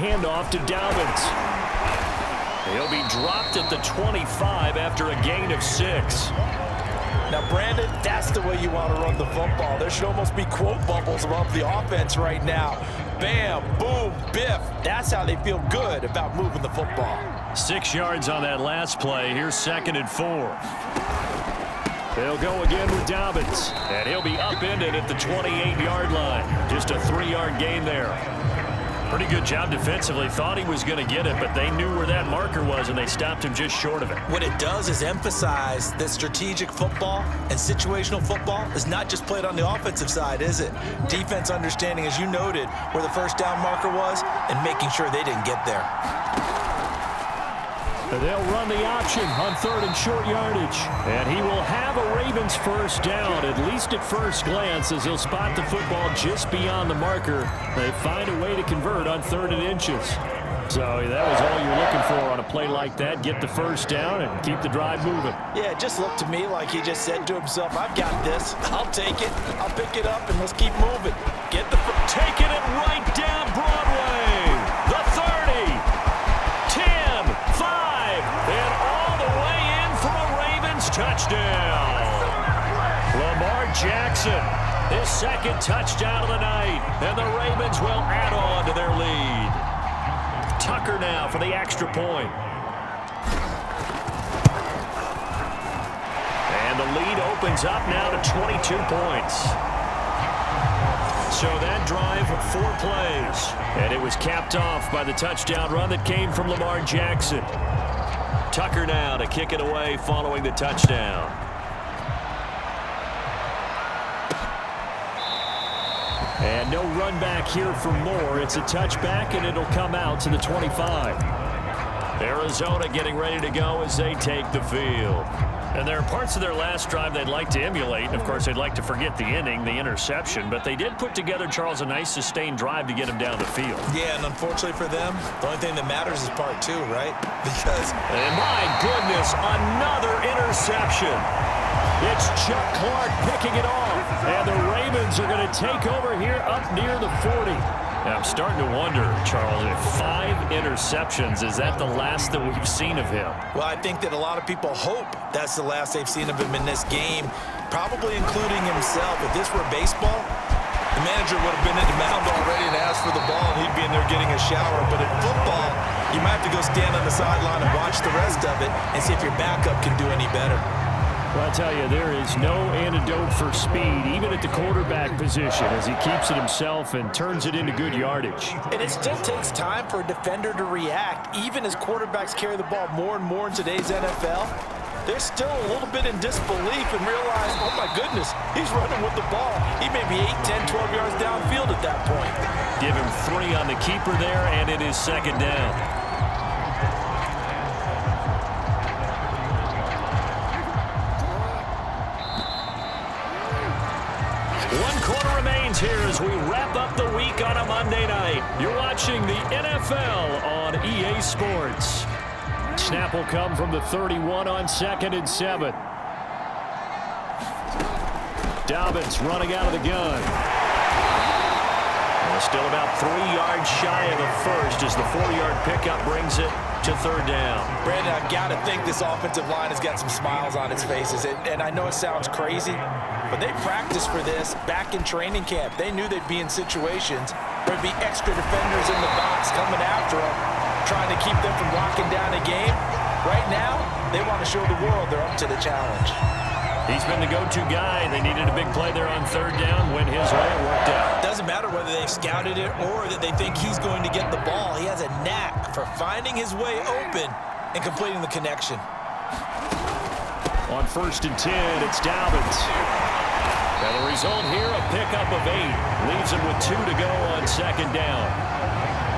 handoff to Dobbins. He'll be dropped at the 25 after a gain of 6. Now, Brandon, that's the way you want to run the football. There should almost be quote bubbles above the offense right now. Bam, boom, biff. That's how they feel good about moving the football. 6 yards on that last play. Here's 2nd and 4. They'll go again with Dobbins, and he'll be upended at the 28-yard line. Just a 3-yard gain there. Pretty good job defensively. Thought he was going to get it, but they knew where that marker was, and they stopped him just short of it. What it does is emphasize that strategic football and situational football is not just played on the offensive side, is it? Defense understanding, as you noted, where the first down marker was and making sure they didn't get there. They'll run the option on 3rd and short yardage. And he will have a Ravens first down, at least at first glance, as he'll spot the football just beyond the marker. They find a way to convert on 3rd and inches. So that was all you're looking for on a play like that. Get the first down and keep the drive moving. Yeah, it just looked to me like he just said to himself, I've got this. I'll take it. I'll pick it up, and let's keep moving. Taking it right down Broadway. The 30. 10. 5. And all the way in for a Ravens touchdown. Lamar Jackson, his 2nd touchdown of the night. And the Ravens will add on to their lead. Tucker now for the extra point. And the lead opens up now to 22 points. So that drive, 4 plays. And it was capped off by the touchdown run that came from Lamar Jackson. Tucker now to kick it away following the touchdown. And no run back here for Moore. It's a touchback, and it'll come out to the 25. Arizona getting ready to go as they take the field. And there are parts of their last drive they'd like to emulate. And, of course, they'd like to forget the inning, the interception. But they did put together, Charles, a nice sustained drive to get him down the field. Yeah, and unfortunately for them, the only thing that matters is part 2, right? Because... And my goodness, another interception. It's Chuck Clark picking it off. And the Ravens are going to take over here up near the 40. Now, I'm starting to wonder, Charles, if 5 interceptions, is that the last that we've seen of him? Well, I think that a lot of people hope that's the last they've seen of him in this game, probably including himself. If this were baseball, the manager would have been in the mound already and asked for the ball, and he'd be in there getting a shower. But in football, you might have to go stand on the sideline and watch the rest of it and see if your backup can do any better. Well, I tell you, there is no antidote for speed, even at the quarterback position, as he keeps it himself and turns it into good yardage. And it still takes time for a defender to react, even as quarterbacks carry the ball more and more in today's NFL. They're still a little bit in disbelief and realize, oh my goodness, he's running with the ball. He may be 8, 10, 12 yards downfield at that point. Give him 3 on the keeper there, and it is 2nd down. 1 quarter remains here as we wrap up the week on a Monday night. You're watching the NFL on EA Sports. Snap will come from the 31 on 2nd and 7. Dobbins running out of the gun. And still about 3 yards shy of the first as the 4-yard pickup brings it to 3rd down. Brandon, I've got to think this offensive line has got some smiles on its faces. And I know it sounds crazy, but they practiced for this back in training camp. They knew they'd be in situations where there'd be extra defenders in the box coming after them, trying to keep them from locking down a game. Right now, they want to show the world they're up to the challenge. He's been the go-to guy. They needed a big play there on 3rd down. Went his way. It worked out. Doesn't matter whether they scouted it or that they think he's going to get the ball. He has a knack for finding his way open and completing the connection. On 1st and 10, it's Dobbins. And the result here, a pickup of 8. Leaves him with 2 to go on 2nd down.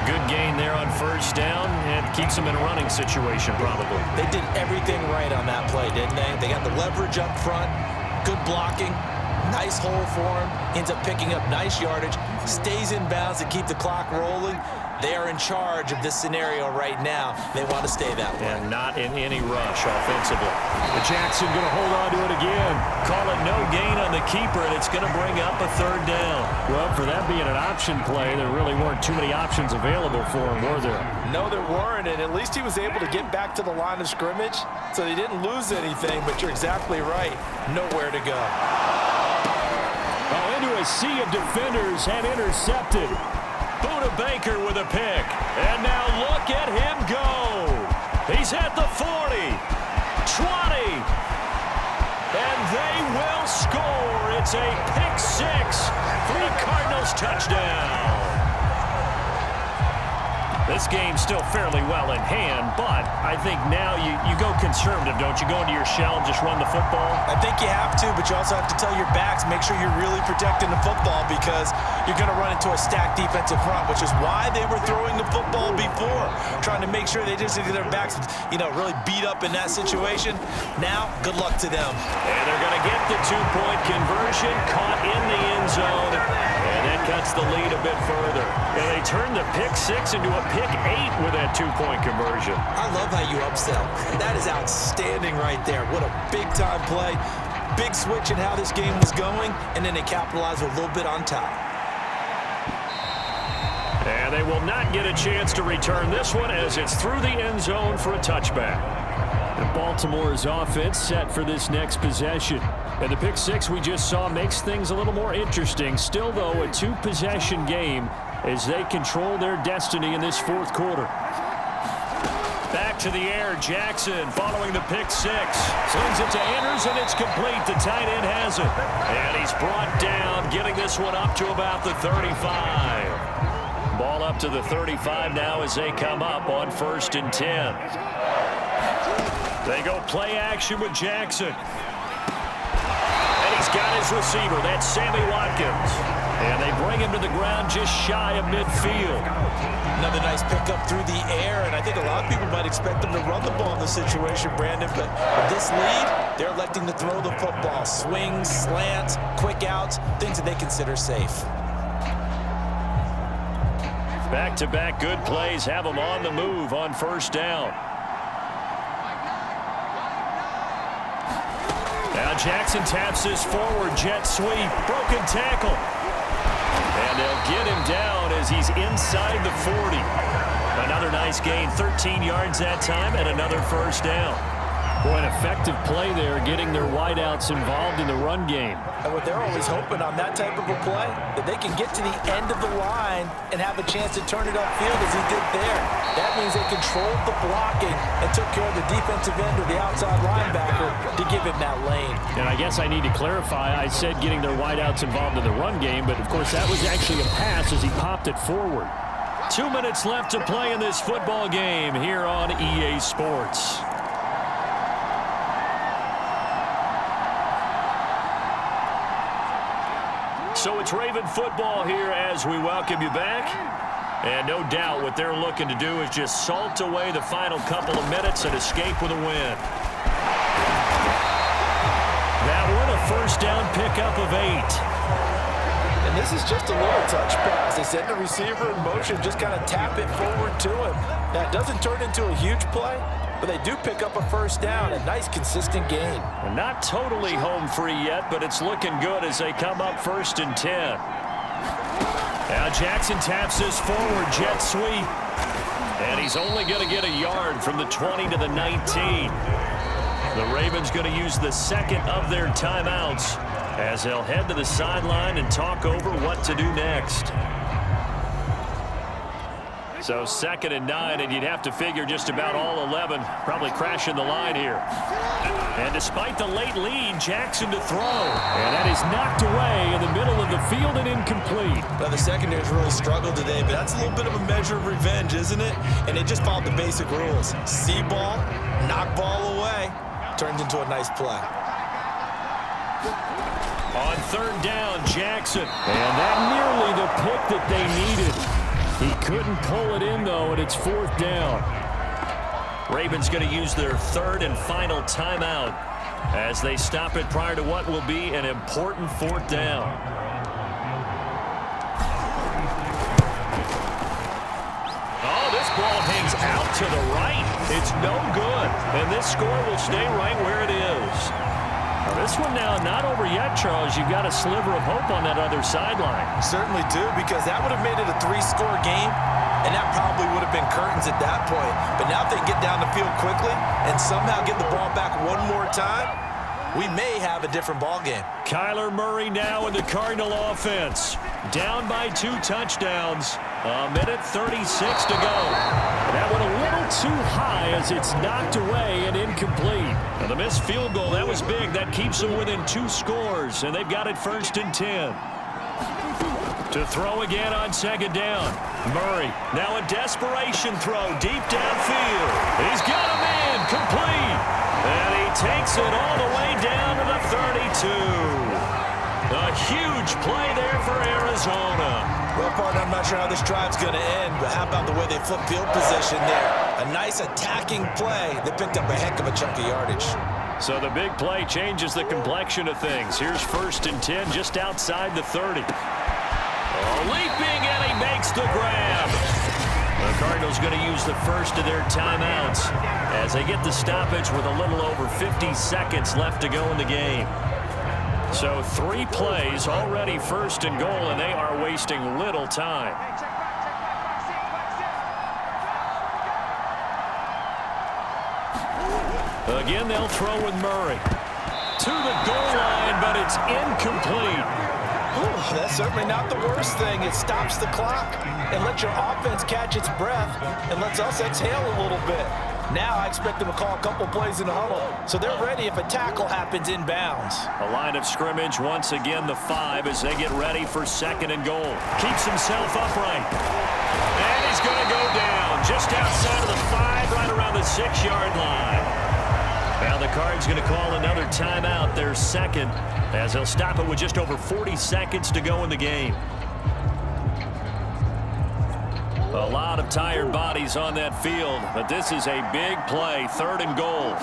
Good gain there on 1st down, and keeps him in a running situation probably. They did everything right on that play, didn't they? They got the leverage up front, good blocking, Nice hole for him. Ends up picking up nice yardage. Stays in bounds to keep the clock rolling. They are in charge of this scenario right now. They want to stay that way. And not in any rush offensively. But Jackson going to hold on to it again. Call it no gain on the keeper, and it's going to bring up a third down. Well, for that being an option play, there really weren't too many options available for him, were there? No, there weren't, and at least he was able to get back to the line of scrimmage, so he didn't lose anything, but you're exactly right. Nowhere to go. Oh, into a sea of defenders and intercepted. Buda Baker with a pick. And now look at him go. He's at the 40, 20. And they will score. It's a pick six for the Cardinals touchdown. This game's still fairly well in hand, but I think now you go conservative, don't you? Go into your shell and just run the football? I think you have to, but you also have to tell your backs, make sure you're really protecting the football because you're going to run into a stacked defensive front, which is why they were throwing the football before, trying to make sure they just get their backs, really beat up in that situation. Now, good luck to them. And they're going to get the two-point conversion, caught in the end zone, and that cuts the lead a bit further. And they turn the pick six into a pick eight with that two-point conversion. I love how you upsell. That is outstanding right there. What a big-time play. Big switch in how this game was going, and then they capitalized with a little bit on top. And they will not get a chance to return this one as it's through the end zone for a touchback. And Baltimore's offense set for this next possession. And the pick six we just saw makes things a little more interesting. Still, though, a two-possession game as they control their destiny in this fourth quarter. Back to the air, Jackson following the pick six. Slings it to Andrews, and it's complete. The tight end has it. And he's brought down, getting this one up to about the 35. Ball up to the 35 now as they come up on 1st and 10. They go play action with Jackson. And he's got his receiver. That's Sammy Watkins. And they bring him to the ground just shy of midfield. Another nice pickup through the air, and I think a lot of people might expect them to run the ball in this situation, Brandon, but with this lead, they're electing to throw the football. Swings, slants, quick outs, things that they consider safe. Back-to-back good plays have them on the move on 1st down. Now Jackson taps this forward jet sweep. Broken tackle. And they'll get him down as he's inside the 40. Another nice gain, 13 yards that time, and another 1st down. Boy, an effective play there, getting their wideouts involved in the run game. And what they're always hoping on that type of a play, that they can get to the end of the line and have a chance to turn it upfield as he did there. That means they controlled the blocking and took care of the defensive end or the outside linebacker to give him that lane. And I guess I need to clarify, I said getting their wideouts involved in the run game, but of course that was actually a pass as he popped it forward. 2 minutes left to play in this football game here on EA Sports. So it's Raven football here as we welcome you back. And no doubt what they're looking to do is just salt away the final couple of minutes and escape with a win. That one, a 1st down pickup of 8. And this is just a little touch pass. They send the receiver in motion, just kind of tap it forward to him. Now, it doesn't turn into a huge play, but they do pick up a 1st down, a nice consistent gain. Well, not totally home free yet, but it's looking good as they come up 1st and 10. Now Jackson taps this forward jet sweep. And he's only going to get a yard from the 20 to the 19. The Ravens going to use the second of their timeouts as they'll head to the sideline and talk over what to do next. So 2nd and 9, and you'd have to figure just about all 11 probably crashing the line here. And despite the late lead, Jackson to throw. And that is knocked away in the middle of the field and incomplete. Now, the secondary's really struggled today, but that's a little bit of a measure of revenge, isn't it? And they just followed the basic rules. See ball, knock ball away, turns into a nice play. On 3rd down, Jackson. And that nearly the pick that they needed. He couldn't pull it in, though, and it's 4th down. Ravens going to use their 3rd and final timeout as they stop it prior to what will be an important fourth down. Oh, this ball hangs out to the right. It's no good, and this score will stay right where it is. Now, this one now not over yet, Charles. You've got a sliver of hope on that other sideline. Certainly do, because that would have made it a 3-score game, and that probably would have been curtains at that point. But now if they get down the field quickly and somehow get the ball back one more time, we may have a different ball game. Kyler Murray now in the Cardinal offense. Down by 2 touchdowns. A minute 36 to go. That went a little too high as it's knocked away and incomplete. Now the missed field goal, that was big. That keeps them within 2 scores, and they've got it 1st and 10. To throw again on 2nd down. Murray, now a desperation throw deep downfield. He's got him in, complete. And he takes it all the way down to the 32. A huge play there for Arizona. Well, partner, I'm not sure how this drive's going to end, but how about the way they flip field position there? A nice attacking play. They picked up a heck of a chunk of yardage. So the big play changes the complexion of things. Here's 1st and 10 just outside the 30. Oh, leaping, and he makes the grab. The Cardinals going to use the first of their timeouts as they get the stoppage with a little over 50 seconds left to go in the game. So 3 plays, already 1st and goal, and they are wasting little time. Again, they'll throw with Murray. To the goal line, but it's incomplete. Ooh, that's certainly not the worst thing. It stops the clock and lets your offense catch its breath and lets us exhale a little bit. Now I expect them to call a couple plays in the huddle, so they're ready if a tackle happens inbounds. A line of scrimmage, once again the 5 as they get ready for 2nd and goal. Keeps himself upright. And he's going to go down just outside of the 5, right around the 6-yard line. Now the Cards going to call another timeout, their 2nd, as they'll stop it with just over 40 seconds to go in the game. A lot of tired bodies on that field, but this is a big play, 3rd and goal.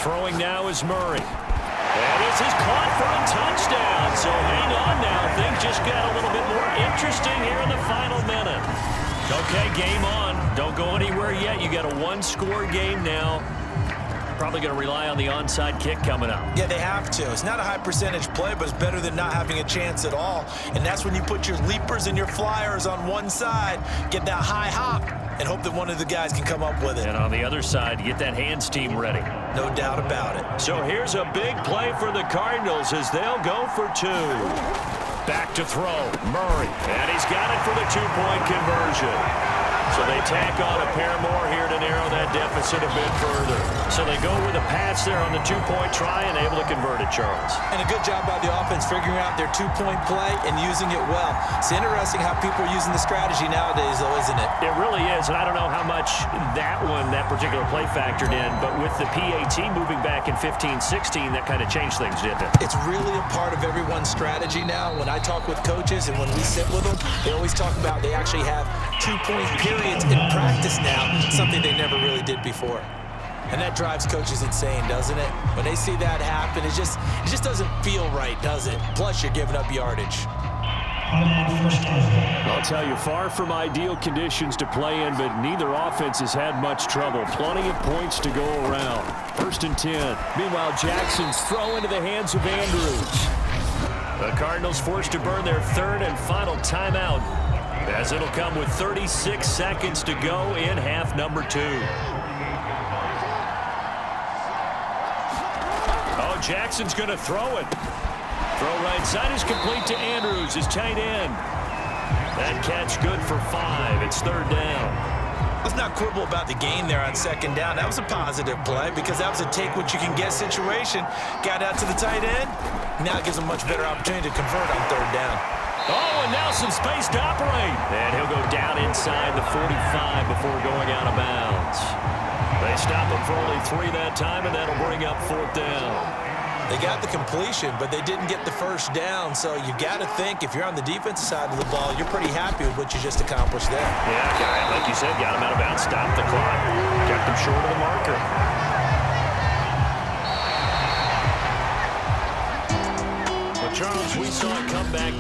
Throwing now is Murray. And this is caught for a touchdown. So hang on now. Things just got a little bit more interesting here in the final minute. Okay, game on. Don't go anywhere yet. You got a 1-score game now. Probably going to rely on the onside kick coming up. Yeah, they have to. It's not a high percentage play, but it's better than not having a chance at all. And that's when you put your leapers and your flyers on one side, get that high hop, and hope that one of the guys can come up with it. And on the other side, get that hands team ready. No doubt about it. So here's a big play for the Cardinals as they'll go for 2. Back to throw, Murray. And he's got it for the 2-point conversion. So they tack on a pair more here to narrow that deficit a bit further. So they go with a pass there on the 2-point try and able to convert it, Charles. And a good job by the offense figuring out their 2-point play and using it well. It's interesting how people are using the strategy nowadays, though, isn't it? It really is, and I don't know how much that particular play factored in, but with the PAT moving back in 15-16, that kind of changed things, didn't it? It's really a part of everyone's strategy now. When I talk with coaches and when we sit with them, they always talk about they actually have 2-point periods in practice now, something they never really did before. And that drives coaches insane, doesn't it? When they see that happen, it just doesn't feel right, does it? Plus, you're giving up yardage. I'll tell you, far from ideal conditions to play in, but neither offense has had much trouble. Plenty of points to go around. 1st and 10. Meanwhile, Jackson's throw into the hands of Andrews. The Cardinals forced to burn their 3rd and final timeout, as it'll come with 36 seconds to go in half number 2. Oh, Jackson's going to throw it. Throw right side is complete to Andrews, his tight end. That catch good for 5. It's 3rd down. Let's not quibble about the gain there on 2nd down. That was a positive play because that was a take-what-you-can-get situation. Got out to the tight end. Now it gives him a much better opportunity to convert on 3rd down. Oh, and now some space to operate. And he'll go down inside the 45 before going out of bounds. They stop him for only 3 that time, and that'll bring up 4th down. They got the completion, but they didn't get the 1st down. So you got to think if you're on the defensive side of the ball, you're pretty happy with what you just accomplished there. Yeah, like you said, got him out of bounds, stopped the clock, kept him short of the marker. We saw a comeback.